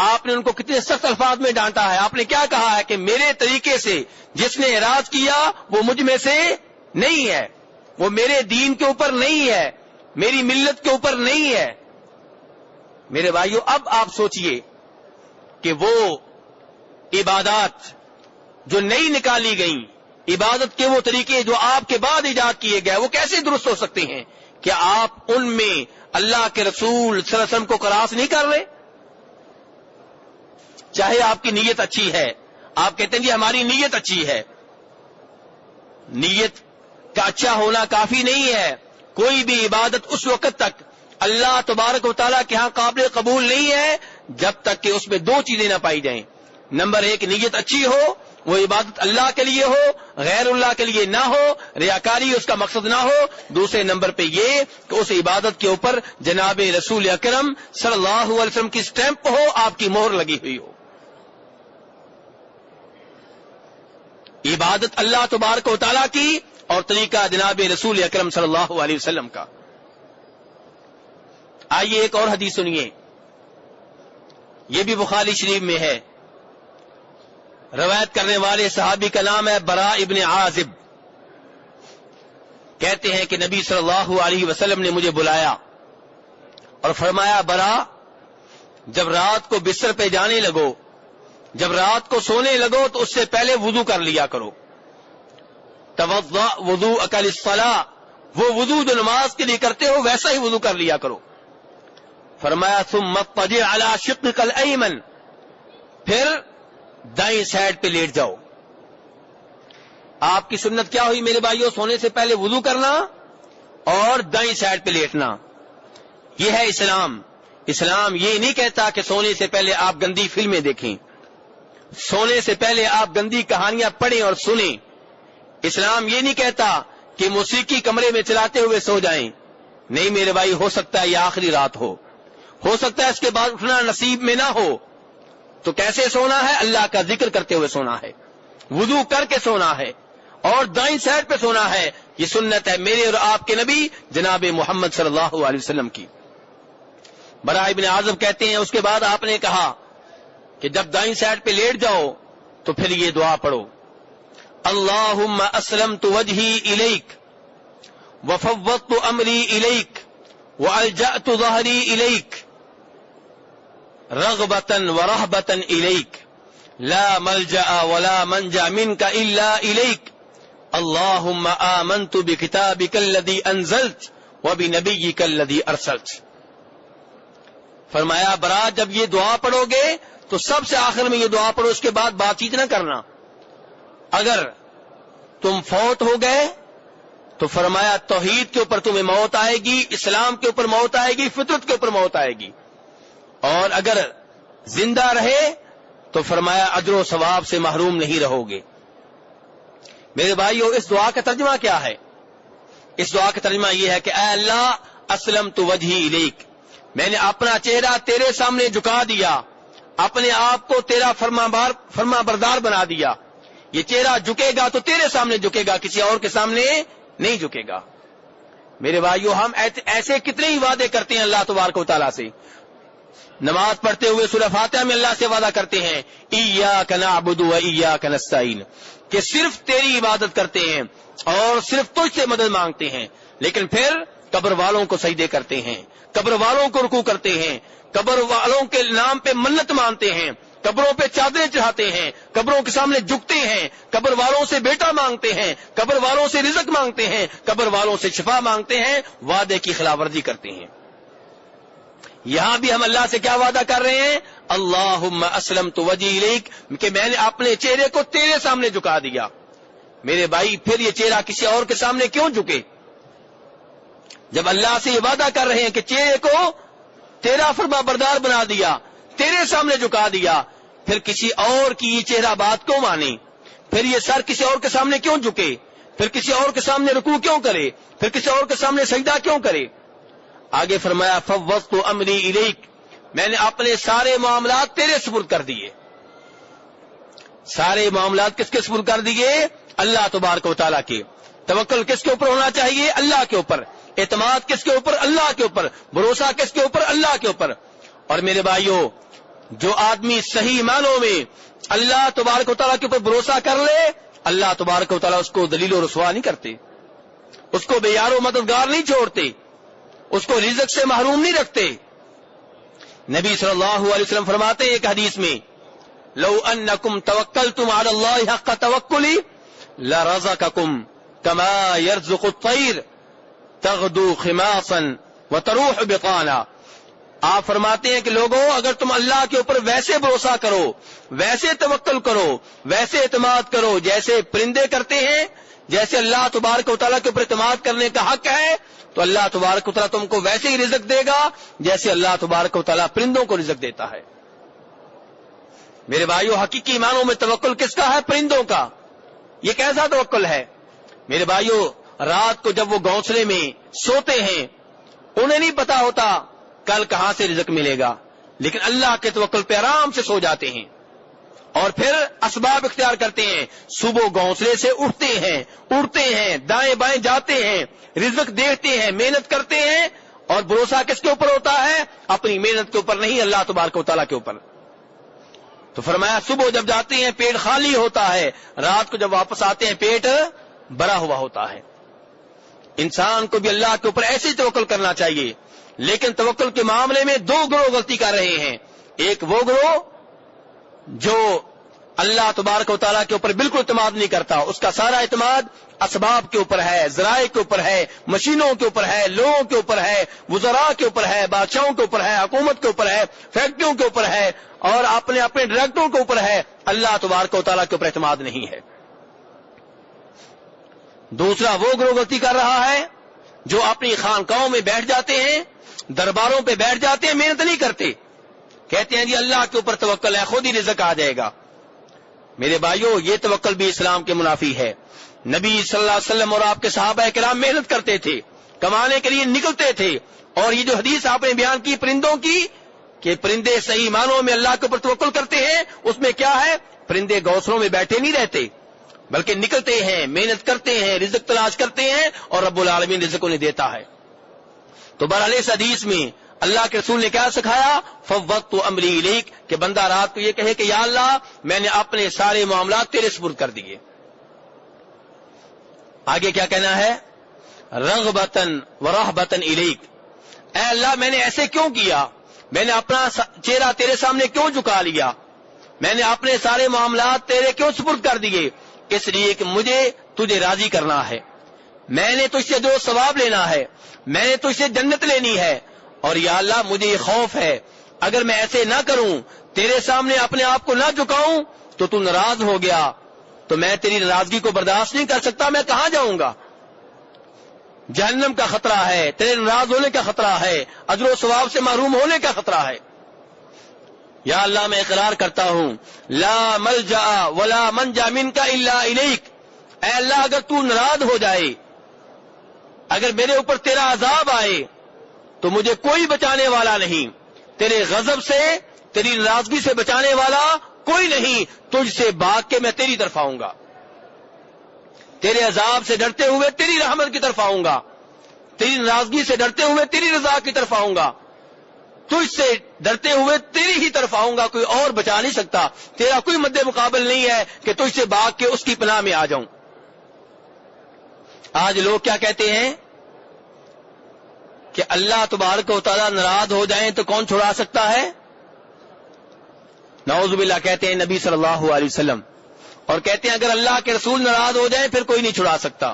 آپ نے ان کو کتنے سخت الفاظ میں ڈانٹا ہے. آپ نے کیا کہا ہے کہ میرے طریقے سے جس نے اعراض کیا وہ مجھ میں سے نہیں ہے, وہ میرے دین کے اوپر نہیں ہے, میری ملت کے اوپر نہیں ہے. میرے بھائیو, اب آپ سوچئے کہ وہ عبادات جو نئی نکالی گئیں, عبادت کے وہ طریقے جو آپ کے بعد ایجاد کیے گئے, وہ کیسے درست ہو سکتے ہیں؟ کیا آپ ان میں اللہ کے رسول صلی اللہ علیہ وسلم کو قراس نہیں کر رہے؟ چاہے آپ کی نیت اچھی ہے, آپ کہتے ہیں جی ہماری نیت اچھی ہے. نیت کا اچھا ہونا کافی نہیں ہے. کوئی بھی عبادت اس وقت تک اللہ تبارک و تعالیٰ کے ہاں قابل قبول نہیں ہے جب تک کہ اس میں دو چیزیں نہ پائی جائیں. نمبر ایک, نیت اچھی ہو, وہ عبادت اللہ کے لیے ہو, غیر اللہ کے لیے نہ ہو, ریاکاری اس کا مقصد نہ ہو. دوسرے نمبر پہ یہ کہ اس عبادت کے اوپر جناب رسول اکرم صلی اللہ علیہ وسلم کی سٹیمپ ہو, آپ کی مہر لگی ہوئی ہو. عبادت اللہ تبارک و تعالیٰ کی اور طریقہ جناب رسول اکرم صلی اللہ علیہ وسلم کا. آئیے ایک اور حدیث سنیے, یہ بھی بخاری شریف میں ہے. روایت کرنے والے صحابی کا نام ہے برا ابن عازب. کہتے ہیں کہ نبی صلی اللہ علیہ وسلم نے مجھے بلایا اور فرمایا, برا, جب رات کو بستر پہ جانے لگو, جب رات کو سونے لگو تو اس سے پہلے وضو کر لیا کرو. توضأ وضوءک للصلاۃ, وہ وضو جو نماز کے لیے کرتے ہو ویسا ہی وضو کر لیا کرو. فرمایا ثم اضطجع علی شقک الایمن, پھر دائیں سائڈ پہ لیٹ جاؤ. آپ کی سنت کیا ہوئی میرے بھائیوں؟ سونے سے پہلے وضو کرنا اور دائیں سائڈ پہ لیٹنا. یہ ہے اسلام. اسلام یہ نہیں کہتا کہ سونے سے پہلے آپ گندی فلمیں دیکھیں, سونے سے پہلے آپ گندی کہانیاں پڑھیں اور سنیں. اسلام یہ نہیں کہتا کہ موسیقی کمرے میں چلاتے ہوئے سو جائیں. نہیں میرے بھائی, ہو سکتا ہے یہ آخری رات ہو سکتا ہے اس کے بعد اٹھنا نصیب میں نہ ہو. تو کیسے سونا ہے؟ اللہ کا ذکر کرتے ہوئے سونا ہے, وضو کر کے سونا ہے اور دائیں سائڈ پہ سونا ہے. یہ سنت ہے میرے اور آپ کے نبی جناب محمد صلی اللہ علیہ وسلم کی. برا ابن عازب کہتے ہیں اس کے بعد آپ نے کہا کہ جب دائیں سائڈ پہ لیٹ جاؤ تو پھر یہ دعا پڑھو, اللہم اسلمت وجہی الیک وفوضت امری الیک والجأت ظہری الیک رغبتا ورہبتا الیک لا ملجأ ولا منجا منک الا الیک اللہم آمنت بکتابک الذی انزلت وبنبیک الذی ارسلت. فرمایا برات, جب یہ دعا پڑھو گے تو سب سے آخر میں یہ دعا پڑھو, اس کے بعد بات چیت نہ کرنا. اگر تم فوت ہو گئے تو فرمایا توحید کے اوپر تمہیں موت آئے گی, اسلام کے اوپر موت آئے گی, فطرت کے اوپر موت آئے گی. اور اگر زندہ رہے تو فرمایا اجر و ثواب سے محروم نہیں رہو گے. میرے بھائیو, اس دعا کا ترجمہ کیا ہے؟ اس دعا کا ترجمہ یہ ہے کہ اے اللہ اسلمت وجہی الیک, میں نے اپنا چہرہ تیرے سامنے جھکا دیا, اپنے آپ کو تیرا فرما بردار بنا دیا. یہ چہرہ جھکے گا تو تیرے سامنے جھکے گا, کسی اور کے سامنے نہیں جھکے گا. میرے بھائیو, ہم ایسے کتنے ہی وعدے کرتے ہیں اللہ تبارک و تعالیٰ سے. نماز پڑھتے ہوئے سورہ فاتحہ میں اللہ سے وعدہ کرتے ہیں ایاک نعبد و ایاک نستعین, کہ صرف تیری عبادت کرتے ہیں اور صرف تجھ سے مدد مانگتے ہیں. لیکن پھر قبر والوں کو سجدے کرتے ہیں, قبر والوں کو رکوع کرتے ہیں, قبر والوں کے نام پہ منت مانتے ہیں, قبروں پہ چادریں چڑھاتے ہیں, قبروں کے سامنے جھکتے ہیں, قبر والوں سے بیٹا مانگتے ہیں, قبر والوں سے رزق مانگتے ہیں, قبر والوں سے شفا مانگتے ہیں, وعدے کی خلاف ورزی کرتے ہیں. یہاں بھی ہم اللہ سے کیا وعدہ کر رہے ہیں؟ اللہم اسلمت وجہی الیک, کہ میں نے اپنے چہرے کو تیرے سامنے جھکا دیا. میرے بھائی, پھر یہ چہرہ کسی اور کے سامنے کیوں جھکے؟ جب اللہ سے یہ وعدہ کر رہے ہیں کہ چہرے کو تیرا فرما بردار بنا دیا, تیرے سامنے جھکا دیا, پھر کسی اور کی یہ چہرہ بات کیوں مانے؟ پھر یہ سر کسی اور کے سامنے کیوں جھکے؟ پھر کسی اور کے سامنے رکوع کیوں کرے؟ پھر کسی اور کے سامنے سجدہ کیوں کرے؟ آگے فرمایا فوضت امری الیک, میں نے اپنے سارے معاملات تیرے سپرد کر دیے. سارے معاملات کس کے سپرد کر دیے؟ اللہ تبارک و تعالیٰ کے. توکل کس کے اوپر ہونا چاہیے؟ اللہ کے اوپر. اعتماد کس کے اوپر؟ اللہ کے اوپر. بھروسہ کس کے اوپر؟ اللہ کے اوپر. اور میرے بھائیوں, جو آدمی صحیح معنوں میں اللہ تبارک و تعالیٰ کے اوپر بھروسہ کر لے، اللہ تبارک و تعالیٰ اس کو ذلیل و رسوا نہیں کرتے، اس کو بے یار و مددگار نہیں چھوڑتے، اس کو رزق سے محروم نہیں رکھتے۔ نبی صلی اللہ علیہ وسلم فرماتے ہیں ایک حدیث میں، لو انکم توکلتم علی اللہ حق توکلی لرزقکم کما یرزق الطیر تغدو خماصا وتروح بطانا۔ آپ فرماتے ہیں کہ لوگوں، اگر تم اللہ کے اوپر ویسے بھروسہ کرو، ویسے توکل کرو، ویسے اعتماد کرو جیسے پرندے کرتے ہیں، جیسے اللہ تبارک و تعالیٰ کے اوپر اعتماد کرنے کا حق ہے، تو اللہ تبارک و تعالیٰ تم کو ویسے ہی رزق دے گا جیسے اللہ تبارک و تعالیٰ پرندوں کو رزق دیتا ہے۔ میرے بھائیو، حقیقی معنوں میں توکل کس کا ہے؟ پرندوں کا۔ یہ کیسا توکل ہے؟ میرے بھائیو، رات کو جب وہ گھونسلے میں سوتے ہیں، انہیں نہیں پتا ہوتا کل کہاں سے رزق ملے گا، لیکن اللہ کے توکل پہ آرام سے سو جاتے ہیں اور پھر اسباب اختیار کرتے ہیں۔ صبح گھونسلے سے اٹھتے ہیں، اڑتے ہیں، دائیں بائیں جاتے ہیں، رزق دیکھتے ہیں، محنت کرتے ہیں، اور بھروسہ کس کے اوپر ہوتا ہے؟ اپنی محنت کے اوپر نہیں، اللہ تبارک و تعالیٰ کے اوپر۔ تو فرمایا صبح جب جاتے ہیں پیٹ خالی ہوتا ہے، رات کو جب واپس آتے ہیں پیٹ بھرا ہوا ہوتا ہے۔ انسان کو بھی اللہ کے اوپر ایسے ہی توکل کرنا چاہیے، لیکن توکل کے معاملے میں دو گروہ غلطی کر رہے ہیں۔ ایک وہ گروہ جو اللہ تبارک و تعالیٰ کے اوپر بالکل اعتماد نہیں کرتا، اس کا سارا اعتماد اسباب کے اوپر ہے، ذرائع کے اوپر ہے، مشینوں کے اوپر ہے، لوگوں کے اوپر ہے، وزراء کے اوپر ہے، بادشاہوں کے اوپر ہے، حکومت کے اوپر ہے، فیکٹریوں کے اوپر ہے، اور اپنے ڈائریکٹروں کے اوپر ہے۔ اللہ تبارک و تعالیٰ کے اوپر اعتماد نہیں ہے۔ دوسرا وہ گروہ غلطی کر رہا ہے جو اپنی خانقاہوں میں بیٹھ جاتے ہیں، درباروں پہ بیٹھ جاتے ہیں، محنت نہیں کرتے، کہتے ہیں جی اللہ کے اوپر توکل ہے، خود ہی رزق آ جائے گا۔ میرے بھائیوں، یہ توکل بھی اسلام کے منافی ہے۔ نبی صلی اللہ علیہ وسلم اور آپ کے صحابہ کرام محنت کرتے تھے، کمانے کے لیے نکلتے تھے، اور یہ جو حدیث آپ نے بیان کی پرندوں کی کہ پرندے صحیح معنوں میں اللہ کے اوپر توکل کرتے ہیں، اس میں کیا ہے؟ پرندے گھونسلوں میں بیٹھے نہیں رہتے، بلکہ نکلتے ہیں، محنت کرتے ہیں، رزق تلاش کرتے ہیں، اور رب العالمین رزق انہیں دیتا ہے۔ تو بہرحال اس حدیث میں اللہ کے رسول نے کیا سکھایا؟ فوضت امری الیک، کہ بندہ رات کو یہ کہے کہ یا اللہ میں نے اپنے سارے معاملات تیرے سپرد کر دیے۔ آگے کیا کہنا ہے؟ رغبتن ورہبتن الیک، اے اللہ میں نے ایسے کیوں کیا؟ میں نے اپنا چہرہ تیرے سامنے کیوں جھکا لیا؟ میں نے اپنے سارے معاملات تیرے کیوں سپرد کر دیے؟ اس لیے کہ مجھے تجھے راضی کرنا ہے، میں نے تجھ سے جو ثواب لینا ہے، میں نے تجھ سے جنت لینی ہے، اور یا اللہ مجھے یہ خوف ہے اگر میں ایسے نہ کروں، تیرے سامنے اپنے آپ کو نہ جھکاؤں تو تو ناراض ہو گیا، تو میں تیری ناراضگی کو برداشت نہیں کر سکتا، میں کہاں جاؤں گا؟ جہنم کا خطرہ ہے، تیرے ناراض ہونے کا خطرہ ہے، اجر و ثواب سے محروم ہونے کا خطرہ ہے۔ یا اللہ میں اقرار کرتا ہوں لا ملجا ولا منجا منک الا الیک، اے اللہ اگر تو ناراض ہو جائے، اگر میرے اوپر تیرا عذاب آئے تو مجھے کوئی بچانے والا نہیں، تیرے غضب سے، تیری ناراضگی سے بچانے والا کوئی نہیں، تجھ سے بھاگ کے میں تیری طرف آؤں گا، تیرے عذاب سے ڈرتے ہوئے تیری رحمت کی طرف آؤں گا، تیری ناراضگی سے ڈرتے ہوئے تیری رضا کی طرف آؤں گا، تجھ سے ڈرتے ہوئے تیری ہی طرف آؤں گا، کوئی اور بچا نہیں سکتا، تیرا کوئی مد مقابل نہیں ہے کہ تجھ سے بھاگ کے اس کی پناہ میں آ جاؤں۔ آج لوگ کیا کہتے ہیں کہ اللہ تبارک و تعالیٰ ناراض ہو جائیں تو کون چھڑا سکتا ہے؟ نعوذ باللہ کہتے ہیں نبی صلی اللہ علیہ وسلم، اور کہتے ہیں اگر اللہ کے رسول ناراض ہو جائیں پھر کوئی نہیں چھڑا سکتا۔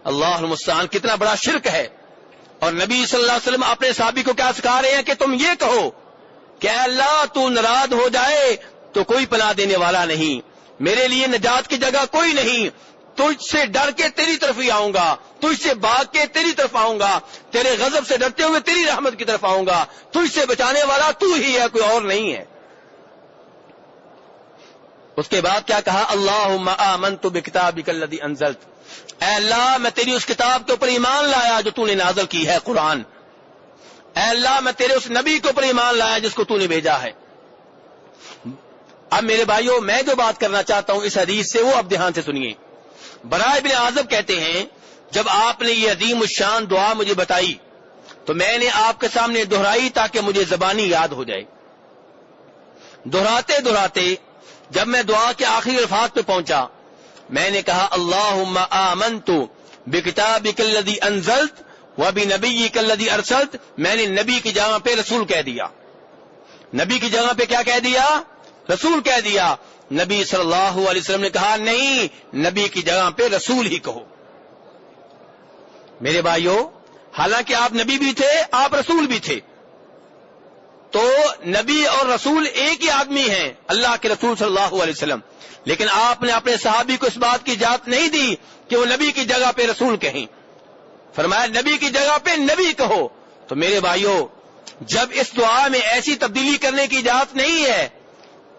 اللہ المستعان، کتنا بڑا شرک ہے۔ اور نبی صلی اللہ علیہ وسلم اپنے صحابی کو کیا سکھا رہے ہیں کہ تم یہ کہو کہ اے اللہ تو ناراض ہو جائے تو کوئی پناہ دینے والا نہیں، میرے لیے نجات کی جگہ کوئی نہیں، تجھ سے ڈر کے تیری طرف ہی آؤں گا، تجھ سے بھاگ کے تیری طرف آؤں گا، تیرے غضب سے ڈرتے ہوئے تیری رحمت کی طرف آؤں گا، تجھ سے بچانے والا تو ہی ہے، کوئی اور نہیں ہے۔ اس کے بعد کیا کہا؟ اللہم آمنت بکتابک الذی انزلت، اے اللہ میں تیری اس کتاب کے اوپر ایمان لایا جو تو نے نازل کی ہے، قرآن۔ اے اللہ میں تیرے اس نبی کے اوپر ایمان لایا جس کو تو نے بھیجا ہے۔ اب میرے بھائیوں، میں جو بات کرنا چاہتا ہوں اس حدیث سے وہ اب دھیان سے سنیے۔ براء بن عازب کہتے ہیں جب آپ نے یہ عظیم الشان دعا مجھے بتائی تو میں نے آپ کے سامنے دہرائی تاکہ مجھے زبانی یاد ہو جائے۔ دہراتے دہراتے جب میں دعا کے آخری الفاظ پہ پہنچا میں نے کہا اللہم آمنت بکتابک الذی انزلت وبنبیک الذی ارسلت. میں نے نبی کی جگہ پہ رسول کہہ دیا. نبی کی جگہ پہ کیا کہہ دیا؟ رسول کہہ دیا. نبی صلی اللہ علیہ وسلم نے کہا نہیں, نبی کی جگہ پہ رسول ہی کہو. میرے بھائیو, حالانکہ آپ نبی بھی تھے, آپ رسول بھی تھے, تو نبی اور رسول ایک ہی آدمی ہیں, اللہ کے رسول صلی اللہ علیہ وسلم. لیکن آپ نے اپنے صحابی کو اس بات کی اجازت نہیں دی کہ وہ نبی کی جگہ پہ رسول کہیں. فرمایا نبی کی جگہ پہ نبی کہو. تو میرے بھائیو, جب اس دعا میں ایسی تبدیلی کرنے کی اجازت نہیں ہے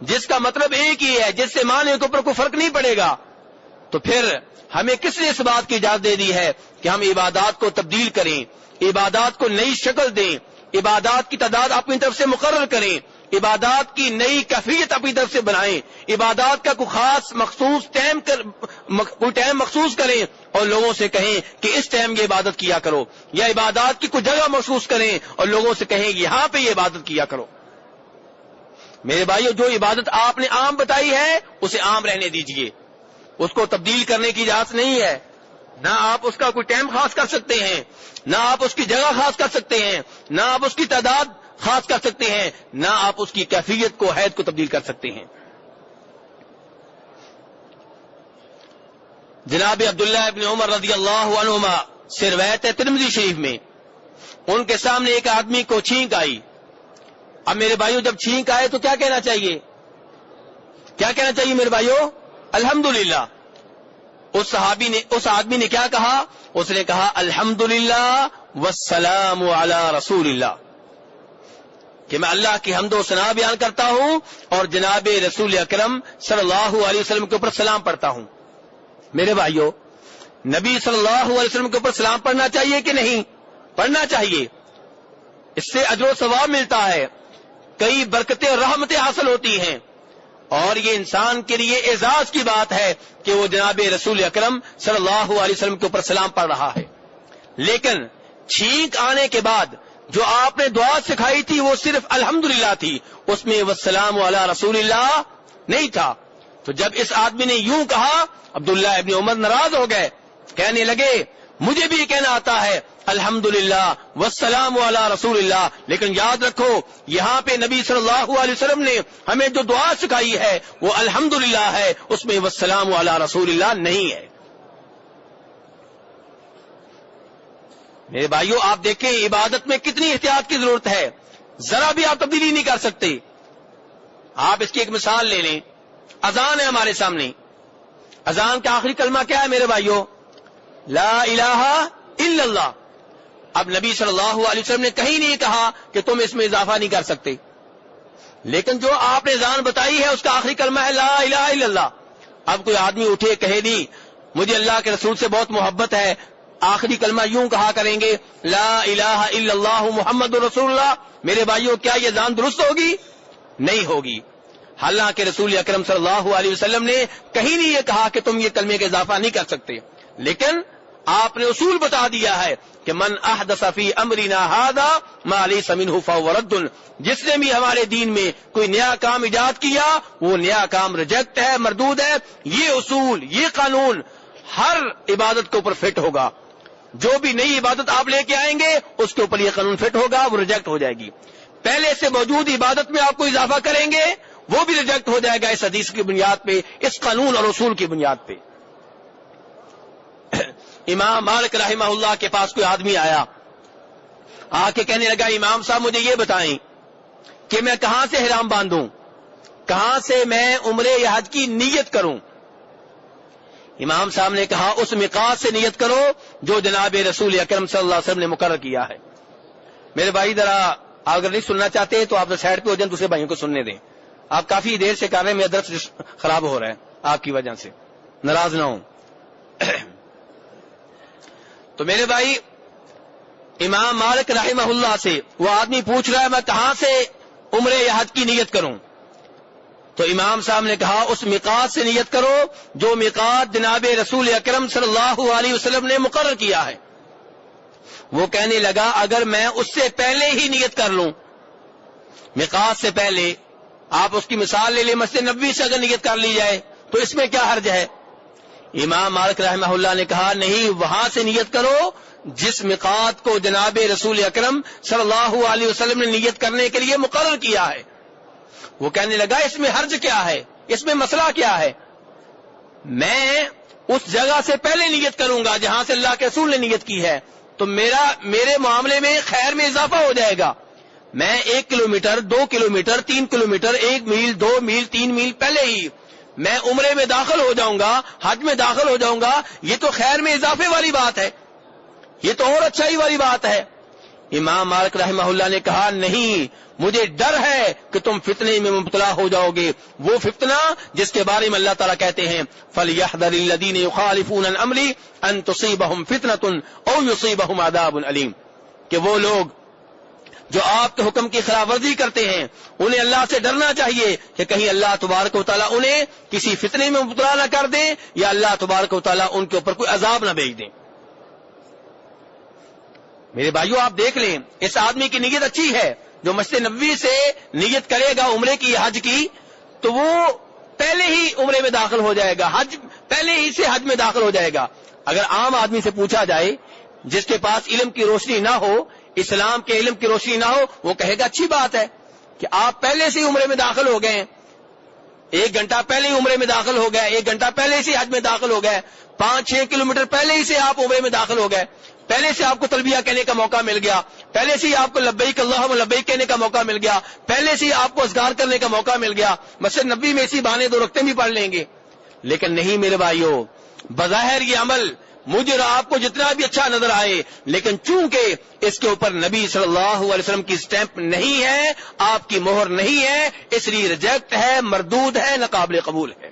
جس کا مطلب ایک ہی ہے, جس سے معنی کے اوپر کوئی فرق نہیں پڑے گا, تو پھر ہمیں کس نے اس بات کی اجازت دے دی ہے کہ ہم عبادات کو تبدیل کریں, عبادات کو نئی شکل دیں, عبادات کی تعداد اپنی طرف سے مقرر کریں, عبادات کی نئی کیفیت اپنی طرف سے بنائیں, عبادات کا کوئی خاص مخصوص کوئی ٹائم مخصوص کریں اور لوگوں سے کہیں کہ اس ٹائم یہ عبادت کیا کرو, یا عبادات کی کوئی جگہ مخصوص کریں اور لوگوں سے کہیں یہاں پہ یہ عبادت کیا کرو. میرے بھائیو, جو عبادت آپ نے عام بتائی ہے اسے عام رہنے دیجئے, اس کو تبدیل کرنے کی اجازت نہیں ہے. نہ آپ اس کا کوئی ٹائم خاص کر سکتے ہیں, نہ آپ اس کی جگہ خاص کر سکتے ہیں, نہ آپ اس کی تعداد خاص کر سکتے ہیں, نہ آپ اس کی کیفیت کو, حید کو تبدیل کر سکتے ہیں. جناب عبداللہ ابن عمر رضی اللہ عنہما سے روایت ہے ترمذی شریف میں, ان کے سامنے ایک آدمی کو چھینک آئی. اب میرے بھائیو, جب چھینک آئے تو کیا کہنا چاہیے؟ کیا کہنا چاہیے میرے بھائیو؟ الحمدللہ. اس آدمی نے کیا کہا؟ اس نے کہا الحمدللہ والسلام علی رسول اللہ, کہ میں اللہ کی حمد و ثنا بیان کرتا ہوں اور جناب رسول اکرم صلی اللہ علیہ وسلم کے اوپر سلام پڑھتا ہوں. میرے بھائیو, نبی صلی اللہ علیہ وسلم کے اوپر سلام پڑھنا چاہیے کہ نہیں؟ پڑھنا چاہیے. اس سے اجر و ثواب ملتا ہے, کئی برکتیں اور رحمتیں حاصل ہوتی ہیں, اور یہ انسان کے لیے اعزاز کی بات ہے کہ وہ جناب رسول اکرم صلی اللہ علیہ وسلم کے اوپر سلام پڑھ رہا ہے. لیکن چھینک آنے کے بعد جو آپ نے دعا سکھائی تھی وہ صرف الحمدللہ تھی, اس میں والسلام علی رسول اللہ نہیں تھا. تو جب اس آدمی نے یوں کہا, عبداللہ ابن عمر ناراض ہو گئے, کہنے لگے مجھے بھی کہنا آتا ہے الحمدللہ والسلام علی رسول اللہ, لیکن یاد رکھو یہاں پہ نبی صلی اللہ علیہ وسلم نے ہمیں جو دعا سکھائی ہے وہ الحمدللہ ہے, اس میں والسلام علی رسول اللہ نہیں ہے. میرے بھائیو, آپ دیکھیں عبادت میں کتنی احتیاط کی ضرورت ہے, ذرا بھی آپ تبدیلی نہیں کر سکتے. آپ اس کی ایک مثال لے لیں, اذان ہے ہمارے سامنے, اذان کا آخری کلمہ کیا ہے میرے بھائیو؟ لا الہ الا اللہ. اب نبی صلی اللہ علیہ وسلم نے کہیں نہیں کہا کہ تم اس میں اضافہ نہیں کر سکتے, لیکن جو آپ نے اذان بتائی ہے اس کا آخری کلمہ ہے لا الہ الا اللہ. اب کوئی آدمی اٹھے کہے نہیں مجھے اللہ کے رسول سے بہت محبت ہے, آخری کلمہ یوں کہا کریں گے لا الہ الا اللہ محمد رسول اللہ. میرے بھائیو, کیا یہ اذان درست ہوگی؟ نہیں ہوگی. حالانکہ رسول اکرم صلی اللہ علیہ وسلم نے کہیں نہیں یہ کہا کہ تم یہ کلمے کا اضافہ نہیں کر سکتے, لیکن آپ نے اصول بتا دیا ہے کہ من احدث فی امرنا ھذا ما لیس منہ فہو رد. جس نے بھی ہمارے دین میں کوئی نیا کام ایجاد کیا وہ نیا کام ریجیکٹ ہے, مردود ہے. یہ اصول, یہ قانون ہر عبادت کے اوپر فٹ ہوگا. جو بھی نئی عبادت آپ لے کے آئیں گے اس کے اوپر یہ قانون فٹ ہوگا, وہ ریجیکٹ ہو جائے گی. پہلے سے موجود عبادت میں آپ کو اضافہ کریں گے وہ بھی ریجیکٹ ہو جائے گا, اس حدیث کی بنیاد پہ, اس قانون اور اصول کی بنیاد پہ. امام مالک رحمہ اللہ کے پاس کوئی آدمی آیا, آ کے کہنے لگا امام صاحب مجھے یہ بتائیں کہ میں کہاں سے احرام باندھوں, کہاں سے میں عمرے یا حج کی نیت کروں؟ امام صاحب نے کہا اس میقات سے نیت کرو جو جناب رسول اکرم صلی اللہ علیہ وسلم نے مقرر کیا ہے. میرے بھائی ذرا اگر نہیں سننا چاہتے تو آپ سائڈ پہ ہو جائیں, دوسرے بھائیوں کو سننے دیں. آپ کافی دیر سے کر رہے ہیں, میرا درس خراب ہو رہا ہے آپ کی وجہ سے, ناراض نہ ہوں. تو میرے بھائی, امام مالک رحمہ اللہ سے وہ آدمی پوچھ رہا ہے میں کہاں سے عمرے یا حج کی نیت کروں؟ تو امام صاحب نے کہا اس میقات سے نیت کرو جو میقات جناب رسول اکرم صلی اللہ علیہ وسلم نے مقرر کیا ہے. وہ کہنے لگا اگر میں اس سے پہلے ہی نیت کر لوں, میقات سے پہلے, آپ اس کی مثال لے لیں، مسجد نبوی سے اگر نیت کر لی جائے تو اس میں کیا حرج ہے؟ امام مالک رحمہ اللہ نے کہا نہیں، وہاں سے نیت کرو جس میقات کو جناب رسول اکرم صلی اللہ علیہ وسلم نے نیت کرنے کے لیے مقرر کیا ہے۔ وہ کہنے لگا اس میں حرج کیا ہے، اس میں مسئلہ کیا ہے؟ میں اس جگہ سے پہلے نیت کروں گا جہاں سے اللہ کے رسول نے نیت کی ہے، تو میرے معاملے میں خیر میں اضافہ ہو جائے گا۔ میں 1 کلومیٹر 2 کلومیٹر 3 کلومیٹر 1 میل 2 میل 3 میل پہلے ہی میں عمرے میں داخل ہو جاؤں گا، حج میں داخل ہو جاؤں گا، یہ تو خیر میں اضافے والی بات ہے، یہ تو اور اچھائی والی بات ہے۔ امام مالک رحمہ اللہ نے کہا نہیں، مجھے ڈر ہے کہ تم فتنے میں مبتلا ہو جاؤ گے، وہ فتنہ جس کے بارے میں اللہ تعالیٰ کہتے ہیں فَلْيَحْذَرِ الَّذِينَ يُخَالِفُونَ عَنْ أَمْرِهِ أَن تُصِيبَهُمْ فِتْنَةٌ أَوْ يُصِيبَهُمْ عَذَابٌ أَلِيمٌ، کہ وہ لوگ جو آپ کے حکم کی خلاف ورزی کرتے ہیں انہیں اللہ سے ڈرنا چاہیے کہ کہیں اللہ تبارک و تعالیٰ انہیں کسی فتنے میں مبتلا نہ کر دیں یا اللہ تبارک و تعالیٰ ان کے اوپر کوئی عذاب نہ بھیج دیں۔ میرے بھائیوں آپ دیکھ لیں، اس آدمی کی نیت اچھی ہے، جو مسجد نبوی سے نیت کرے گا عمرے کی حج کی تو وہ پہلے ہی عمرے میں داخل ہو جائے گا، حج پہلے ہی سے حج میں داخل ہو جائے گا۔ اگر عام آدمی سے پوچھا جائے جس کے پاس علم کی روشنی نہ ہو، اسلام کے علم کی روشنی نہ ہو، وہ کہے گا اچھی بات ہے کہ آپ پہلے سے ہی عمرے میں داخل ہو گئے ہیں، 1 گھنٹہ پہلے ہی عمرے میں داخل ہو گئے، 1 گھنٹہ پہلے سے حج میں داخل ہو گئے، 5-6 کلومیٹر پہلے ہی سے آپ عمرے میں داخل ہو گئے، پہلے سے آپ کو تلبیہ کہنے کا موقع مل گیا، پہلے سے ہی آپ کو لبیک اللہم لبیک کہنے کا موقع مل گیا، پہلے سے ہی آپ کو اذکار کرنے کا موقع مل گیا، مسجد نبوی میں اسی بہانے 2 رکعتیں بھی پڑھ لیں گے۔ لیکن نہیں میرے بھائیوں، بظاہر یہ عمل مجھے اور آپ کو جتنا بھی اچھا نظر آئے، لیکن چونکہ اس کے اوپر نبی صلی اللہ علیہ وسلم کی سٹیمپ نہیں ہے، آپ کی مہر نہیں ہے، اس لیے ریجیکٹ ہے، مردود ہے، ناقابل قبول ہے۔